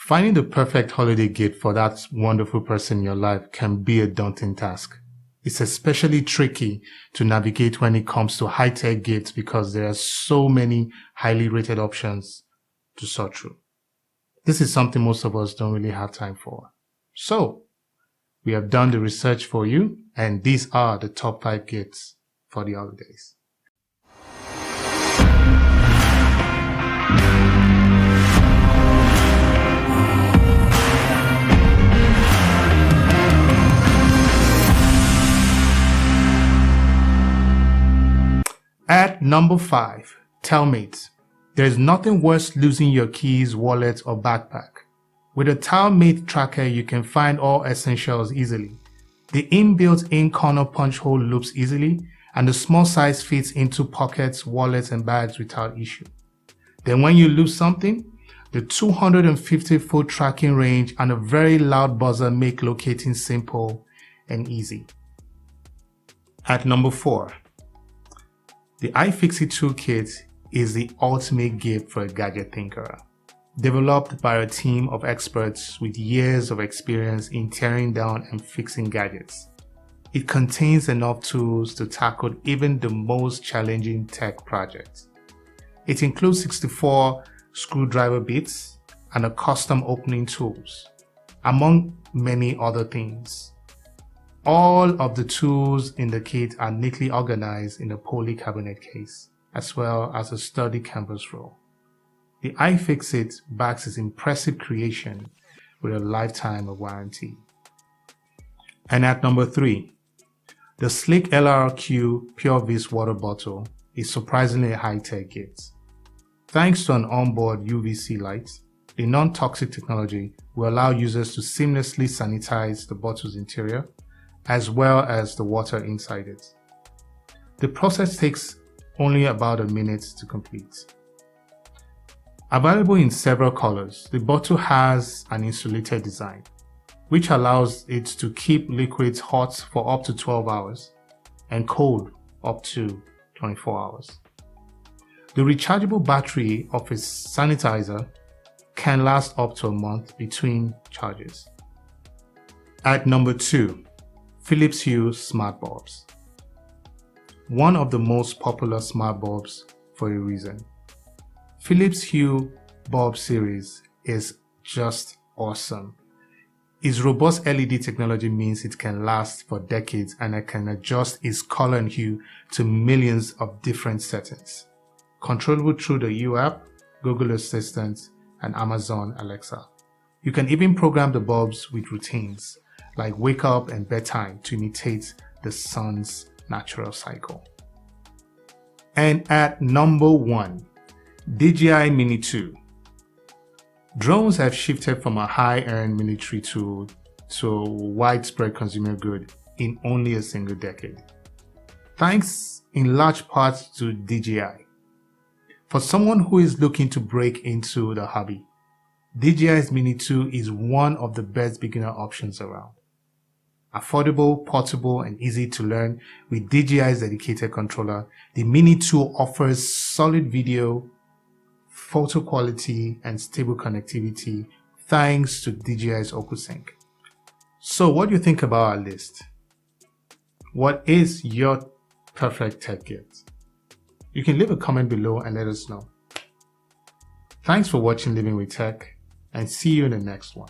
Finding the perfect holiday gift for that wonderful person in your life can be a daunting task. It's especially tricky to navigate when it comes to high-tech gifts because there are so many highly rated options to sort through. This is something most of us don't really have time for. So, we have done the research for you, and these are the top 5 gifts for the holidays. At number 5, Townmade. There is nothing worse losing your keys, wallet, or backpack. With a Townmade Tracker, you can find all essentials easily. The inbuilt-in corner punch hole loops easily, and the small size fits into pockets, wallets, and bags without issue. Then when you lose something, the 250-foot tracking range and a very loud buzzer make locating simple and easy. At number 4, the iFixit Toolkit is the ultimate gift for a gadget thinker. Developed by a team of experts with years of experience in tearing down and fixing gadgets. It contains enough tools to tackle even the most challenging tech projects. It includes 64 screwdriver bits and a custom opening tools, among many other things. All of the tools in the kit are neatly organized in a polycarbonate case, as well as a sturdy canvas roll. The iFixit backs its impressive creation with a lifetime of warranty. And at number 3, the SlickLrq Pure Vis water bottle is surprisingly a high-tech gift. Thanks to an onboard UVC light, the non-toxic technology will allow users to seamlessly sanitize the bottle's interior, as well as the water inside it. The process takes only about a minute to complete. Available in several colors, the bottle has an insulated design, which allows it to keep liquids hot for up to 12 hours and cold up to 24 hours. The rechargeable battery of its sanitizer can last up to a month between charges. At number 2, Philips Hue Smart Bulbs. One of the most popular smart bulbs for a reason. Philips Hue bulb series is just awesome. Its robust LED technology means it can last for decades and it can adjust its color and hue to millions of different settings. Controllable through the Hue app, Google Assistant, and Amazon Alexa. You can even program the bulbs with routines like wake up and bedtime to imitate the sun's natural cycle. And at number 1, DJI Mini 2. Drones have shifted from a high-end military tool to a widespread consumer good in only a single decade, thanks in large part to DJI. For someone who is looking to break into the hobby, DJI's Mini 2 is one of the best beginner options around. Affordable, portable, and easy to learn with DJI's dedicated controller, the Mini 2 offers solid video, photo quality, and stable connectivity thanks to DJI's OcuSync. So what do you think about our list? What is your perfect tech gift? You can leave a comment below and let us know. Thanks for watching Living with Tech, and see you in the next one.